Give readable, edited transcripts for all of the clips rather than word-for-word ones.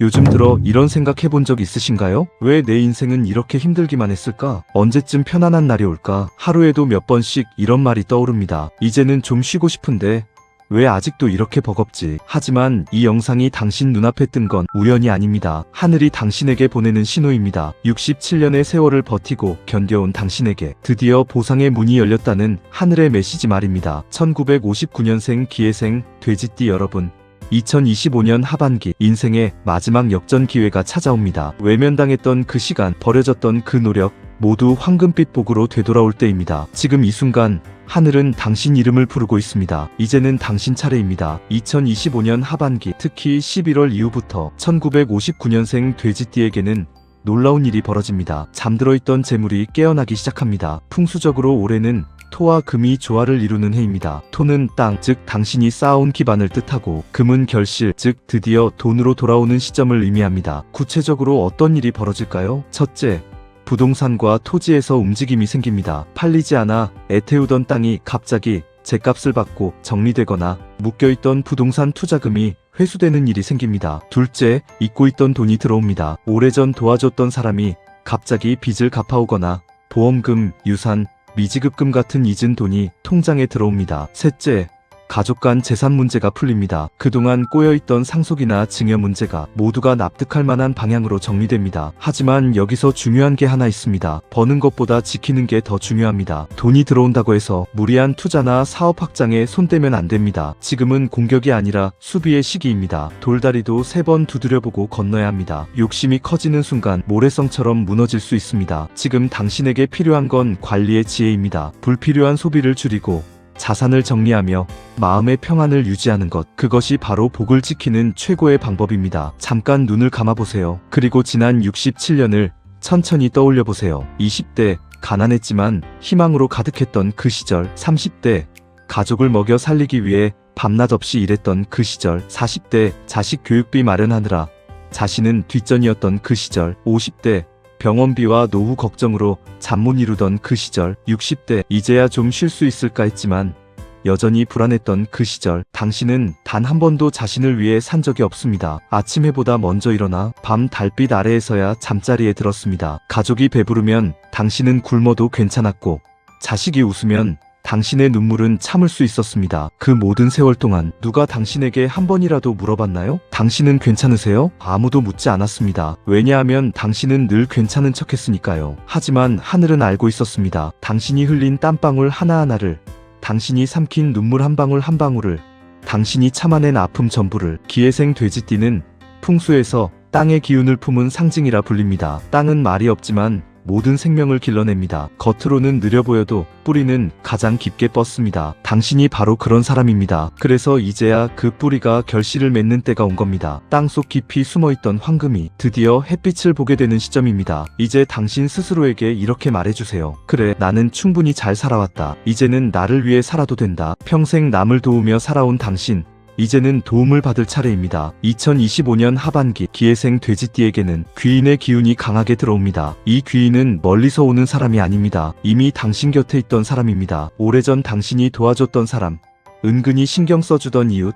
요즘 들어 이런 생각 해본 적 있으신가요? 왜 내 인생은 이렇게 힘들기만 했을까? 언제쯤 편안한 날이 올까? 하루에도 몇 번씩 이런 말이 떠오릅니다. 이제는 좀 쉬고 싶은데 왜 아직도 이렇게 버겁지? 하지만 이 영상이 당신 눈앞에 뜬 건 우연이 아닙니다. 하늘이 당신에게 보내는 신호입니다. 67년의 세월을 버티고 견뎌온 당신에게 드디어 보상의 문이 열렸다는 하늘의 메시지 말입니다. 1959년생 기회생 돼지띠 여러분, 2025년 하반기 인생의 마지막 역전 기회가 찾아옵니다. 외면당했던 그 시간, 버려졌던 그 노력 모두 황금빛 복으로 되돌아올 때입니다. 지금 이 순간 하늘은 당신 이름을 부르고 있습니다. 이제는 당신 차례입니다. 2025년 하반기, 특히 11월 이후부터 1959년생 돼지띠에게는 놀라운 일이 벌어집니다. 잠들어 있던 재물이 깨어나기 시작합니다. 풍수적으로 올해는 토와 금이 조화를 이루는 해입니다. 토는 땅, 즉 당신이 쌓아온 기반을 뜻하고, 금은 결실, 즉 드디어 돈으로 돌아오는 시점을 의미합니다. 구체적으로 어떤 일이 벌어질까요? 첫째, 부동산과 토지에서 움직임이 생깁니다. 팔리지 않아 애태우던 땅이 갑자기 제값을 받고 정리되거나 묶여있던 부동산 투자금이 회수되는 일이 생깁니다. 둘째, 잊고 있던 돈이 들어옵니다. 오래전 도와줬던 사람이 갑자기 빚을 갚아오거나 보험금, 유산, 미지급금 같은 잊은 돈이 통장에 들어옵니다. 셋째, 가족 간 재산 문제가 풀립니다. 그동안 꼬여있던 상속이나 증여 문제가 모두가 납득할 만한 방향으로 정리됩니다. 하지만 여기서 중요한 게 하나 있습니다. 버는 것보다 지키는 게 더 중요합니다. 돈이 들어온다고 해서 무리한 투자나 사업 확장에 손대면 안 됩니다. 지금은 공격이 아니라 수비의 시기입니다. 돌다리도 3번 두드려보고 건너야 합니다. 욕심이 커지는 순간 모래성처럼 무너질 수 있습니다. 지금 당신에게 필요한 건 관리의 지혜입니다. 불필요한 소비를 줄이고 자산을 정리하며 마음의 평안을 유지하는 것, 그것이 바로 복을 지키는 최고의 방법입니다. 잠깐 눈을 감아보세요. 그리고 지난 67년을 천천히 떠올려보세요. 20대, 가난했지만 희망으로 가득했던 그 시절. 30대, 가족을 먹여 살리기 위해 밤낮 없이 일했던 그 시절. 40대, 자식 교육비 마련하느라 자신은 뒷전이었던 그 시절. 50대, 병원비와 노후 걱정으로 잠 못 이루던 그 시절. 60대, 이제야 좀 쉴 수 있을까 했지만 여전히 불안했던 그 시절. 당신은 단 한 번도 자신을 위해 산 적이 없습니다. 아침 해보다 먼저 일어나 밤 달빛 아래에서야 잠자리에 들었습니다. 가족이 배부르면 당신은 굶어도 괜찮았고, 자식이 웃으면 당신의 눈물은 참을 수 있었습니다. 그 모든 세월 동안 누가 당신에게 한 번이라도 물어봤나요? 당신은 괜찮으세요? 아무도 묻지 않았습니다. 왜냐하면 당신은 늘 괜찮은 척했으니까요. 하지만 하늘은 알고 있었습니다. 당신이 흘린 땀방울 하나하나를, 당신이 삼킨 눈물 한 방울 한 방울을, 당신이 참아낸 아픔 전부를. 기회생 돼지띠는 풍수에서 땅의 기운을 품은 상징이라 불립니다. 땅은 말이 없지만 모든 생명을 길러냅니다. 겉으로는 느려 보여도 뿌리는 가장 깊게 뻗습니다. 당신이 바로 그런 사람입니다. 그래서 이제야 그 뿌리가 결실을 맺는 때가 온 겁니다. 땅속 깊이 숨어있던 황금이 드디어 햇빛을 보게 되는 시점입니다. 이제 당신 스스로에게 이렇게 말해주세요. 그래, 나는 충분히 잘 살아왔다. 이제는 나를 위해 살아도 된다. 평생 남을 도우며 살아온 당신, 이제는 도움을 받을 차례입니다. 2025년 하반기, 기회생 돼지띠에게는 귀인의 기운이 강하게 들어옵니다. 이 귀인은 멀리서 오는 사람이 아닙니다. 이미 당신 곁에 있던 사람입니다. 오래전 당신이 도와줬던 사람, 은근히 신경 써주던 이웃,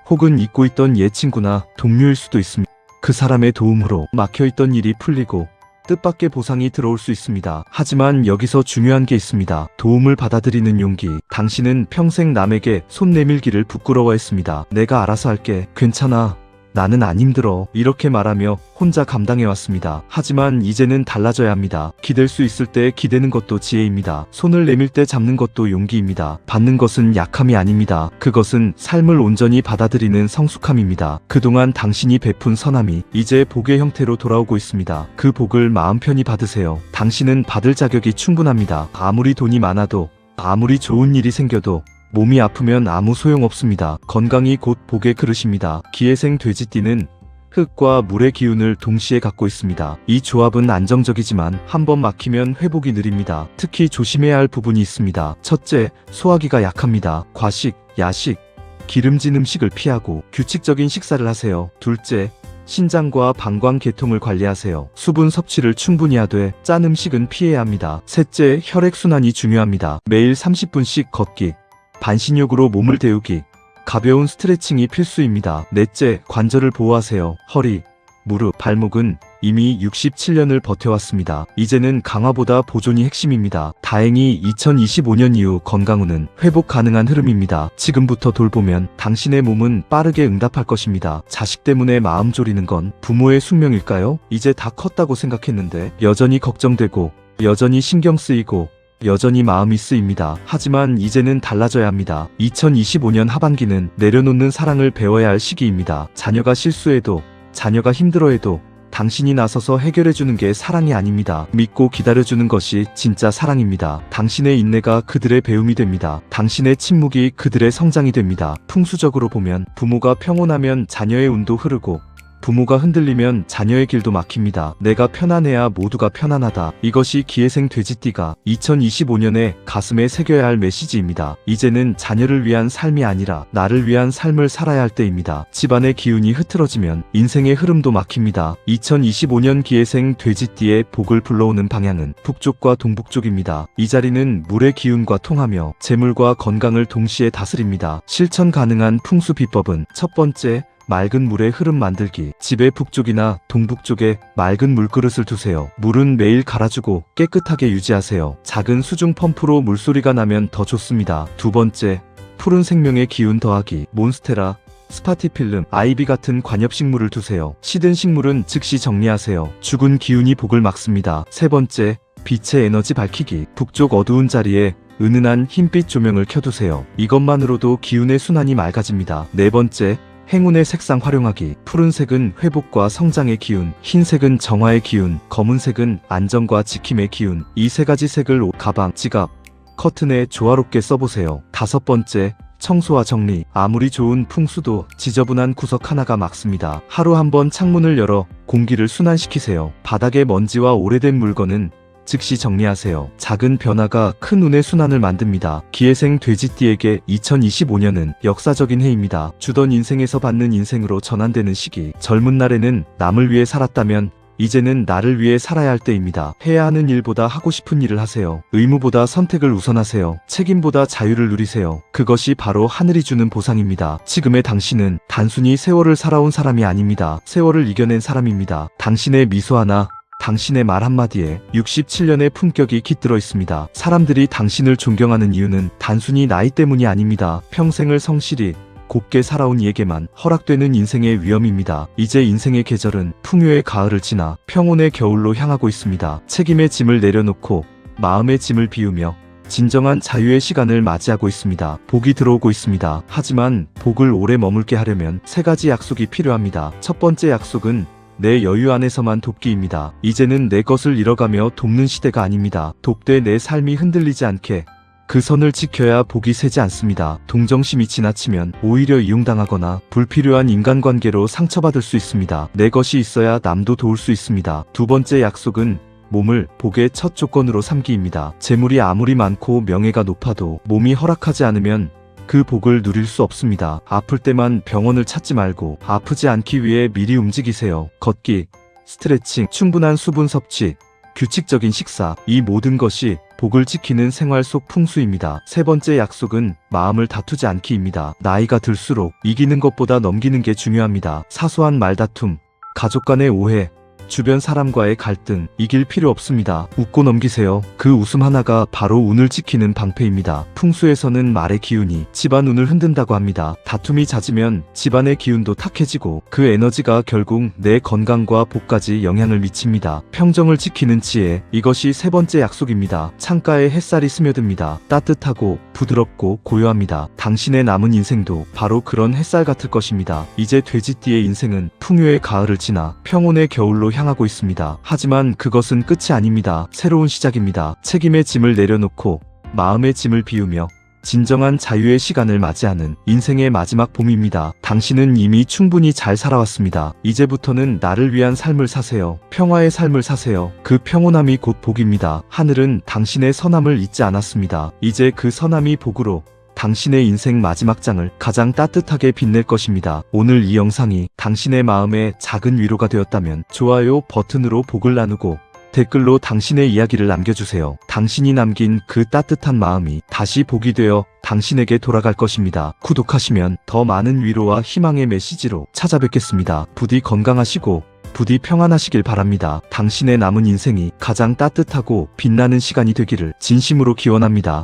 혹은 잊고 있던 옛 친구나 동료일 수도 있습니다. 그 사람의 도움으로 막혀있던 일이 풀리고 뜻밖의 보상이 들어올 수 있습니다. 하지만 여기서 중요한 게 있습니다. 도움을 받아들이는 용기. 당신은 평생 남에게 손 내밀기를 부끄러워했습니다. 내가 알아서 할게. 괜찮아. 나는 안 힘들어. 이렇게 말하며 혼자 감당해왔습니다. 하지만 이제는 달라져야 합니다. 기댈 수 있을 때 기대는 것도 지혜입니다. 손을 내밀 때 잡는 것도 용기입니다. 받는 것은 약함이 아닙니다. 그것은 삶을 온전히 받아들이는 성숙함입니다. 그동안 당신이 베푼 선함이 이제 복의 형태로 돌아오고 있습니다. 그 복을 마음 편히 받으세요. 당신은 받을 자격이 충분합니다. 아무리 돈이 많아도, 아무리 좋은 일이 생겨도 몸이 아프면 아무 소용없습니다. 건강이 곧 복의 그릇입니다. 기회생 돼지띠는 흙과 물의 기운을 동시에 갖고 있습니다. 이 조합은 안정적이지만 한번 막히면 회복이 느립니다. 특히 조심해야 할 부분이 있습니다. 첫째, 소화기가 약합니다. 과식, 야식, 기름진 음식을 피하고 규칙적인 식사를 하세요. 둘째, 신장과 방광 계통을 관리하세요. 수분 섭취를 충분히 하되 짠 음식은 피해야 합니다. 셋째, 혈액순환이 중요합니다. 매일 30분씩 걷기, 반신욕으로 몸을 데우기, 가벼운 스트레칭이 필수입니다. 넷째, 관절을 보호하세요. 허리, 무릎, 발목은 이미 67년을 버텨왔습니다. 이제는 강화보다 보존이 핵심입니다. 다행히 2025년 이후 건강운은 회복 가능한 흐름입니다. 지금부터 돌보면 당신의 몸은 빠르게 응답할 것입니다. 자식 때문에 마음 졸이는 건 부모의 숙명일까요? 이제 다 컸다고 생각했는데 여전히 걱정되고 여전히 신경 쓰이고 여전히 마음이 쓰입니다. 하지만 이제는 달라져야 합니다. 2025년 하반기는 내려놓는 사랑을 배워야 할 시기입니다. 자녀가 실수해도 자녀가 힘들어해도 당신이 나서서 해결해주는 게 사랑이 아닙니다. 믿고 기다려주는 것이 진짜 사랑입니다. 당신의 인내가 그들의 배움이 됩니다. 당신의 침묵이 그들의 성장이 됩니다. 풍수적으로 보면 부모가 평온하면 자녀의 운도 흐르고 부모가 흔들리면 자녀의 길도 막힙니다. 내가 편안해야 모두가 편안하다. 이것이 기회생 돼지띠가 2025년에 가슴에 새겨야 할 메시지입니다. 이제는 자녀를 위한 삶이 아니라 나를 위한 삶을 살아야 할 때입니다. 집안의 기운이 흐트러지면 인생의 흐름도 막힙니다. 2025년 기회생 돼지띠의 복을 불러오는 방향은 북쪽과 동북쪽입니다. 이 자리는 물의 기운과 통하며 재물과 건강을 동시에 다스립니다. 실천 가능한 풍수 비법은 첫 번째, 맑은 물의 흐름 만들기. 집의 북쪽이나 동북쪽에 맑은 물그릇을 두세요. 물은 매일 갈아주고 깨끗하게 유지하세요. 작은 수중 펌프로 물소리가 나면 더 좋습니다. 두 번째, 푸른 생명의 기운 더하기. 몬스테라, 스파티필름, 아이비 같은 관엽식물을 두세요. 시든 식물은 즉시 정리하세요. 죽은 기운이 복을 막습니다. 세 번째, 빛의 에너지 밝히기. 북쪽 어두운 자리에 은은한 흰빛 조명을 켜두세요. 이것만으로도 기운의 순환이 맑아집니다. 네 번째, 행운의 색상 활용하기. 푸른색은 회복과 성장의 기운, 흰색은 정화의 기운, 검은색은 안정과 지킴의 기운. 이 세 가지 색을 옷, 가방, 지갑, 커튼에 조화롭게 써보세요. 다섯 번째, 청소와 정리. 아무리 좋은 풍수도 지저분한 구석 하나가 막습니다. 하루 한 번 창문을 열어 공기를 순환시키세요. 바닥에 먼지와 오래된 물건은 즉시 정리하세요. 작은 변화가 큰 운의 순환을 만듭니다. 기회생 돼지띠에게 2025년은 역사적인 해입니다. 주던 인생에서 받는 인생으로 전환되는 시기. 젊은 날에는 남을 위해 살았다면 이제는 나를 위해 살아야 할 때입니다. 해야 하는 일보다 하고 싶은 일을 하세요. 의무보다 선택을 우선하세요. 책임보다 자유를 누리세요. 그것이 바로 하늘이 주는 보상입니다. 지금의 당신은 단순히 세월을 살아온 사람이 아닙니다. 세월을 이겨낸 사람입니다. 당신의 미소 하나, 당신의 말 한마디에 67년의 품격이 깃들어 있습니다. 사람들이 당신을 존경하는 이유는 단순히 나이 때문이 아닙니다. 평생을 성실히 곱게 살아온 이에게만 허락되는 인생의 위험입니다. 이제 인생의 계절은 풍요의 가을을 지나 평온의 겨울로 향하고 있습니다. 책임의 짐을 내려놓고 마음의 짐을 비우며 진정한 자유의 시간을 맞이하고 있습니다. 복이 들어오고 있습니다. 하지만 복을 오래 머물게 하려면 세 가지 약속이 필요합니다. 첫 번째 약속은 내 여유 안에서만 돕기입니다. 이제는 내 것을 잃어가며 돕는 시대가 아닙니다. 돕되 내 삶이 흔들리지 않게 그 선을 지켜야 복이 새지 않습니다. 동정심이 지나치면 오히려 이용당하거나 불필요한 인간관계로 상처받을 수 있습니다. 내 것이 있어야 남도 도울 수 있습니다. 두 번째 약속은 몸을 복의 첫 조건으로 삼기입니다. 재물이 아무리 많고 명예가 높아도 몸이 허락하지 않으면 그 복을 누릴 수 없습니다. 아플 때만 병원을 찾지 말고 아프지 않기 위해 미리 움직이세요. 걷기, 스트레칭, 충분한 수분 섭취, 규칙적인 식사, 이 모든 것이 복을 지키는 생활 속 풍수입니다. 세 번째 약속은 마음을 다투지 않기입니다. 나이가 들수록 이기는 것보다 넘기는 게 중요합니다. 사소한 말다툼, 가족 간의 오해, 주변 사람과의 갈등, 이길 필요 없습니다. 웃고 넘기세요. 그 웃음 하나가 바로 운을 지키는 방패입니다. 풍수에서는 말의 기운이 집안 운을 흔든다고 합니다. 다툼이 잦으면 집안의 기운도 탁해지고 그 에너지가 결국 내 건강과 복까지 영향을 미칩니다. 평정을 지키는 지혜, 이것이 세 번째 약속입니다. 창가에 햇살이 스며듭니다. 따뜻하고 부드럽고 고요합니다. 당신의 남은 인생도 바로 그런 햇살 같을 것입니다. 이제 돼지띠의 인생은 풍요의 가을을 지나 평온의 겨울로 향하고 있습니다. 하지만 그것은 끝이 아닙니다. 새로운 시작입니다. 책임의 짐을 내려놓고 마음의 짐을 비우며 진정한 자유의 시간을 맞이하는 인생의 마지막 봄입니다. 당신은 이미 충분히 잘 살아왔습니다. 이제부터는 나를 위한 삶을 사세요. 평화의 삶을 사세요. 그 평온함이 곧 복입니다. 하늘은 당신의 선함을 잊지 않았습니다. 이제 그 선함이 복으로 당신의 인생 마지막 장을 가장 따뜻하게 빛낼 것입니다. 오늘 이 영상이 당신의 마음에 작은 위로가 되었다면 좋아요 버튼으로 복을 나누고 댓글로 당신의 이야기를 남겨주세요. 당신이 남긴 그 따뜻한 마음이 다시 복이 되어 당신에게 돌아갈 것입니다. 구독하시면 더 많은 위로와 희망의 메시지로 찾아뵙겠습니다. 부디 건강하시고 부디 평안하시길 바랍니다. 당신의 남은 인생이 가장 따뜻하고 빛나는 시간이 되기를 진심으로 기원합니다.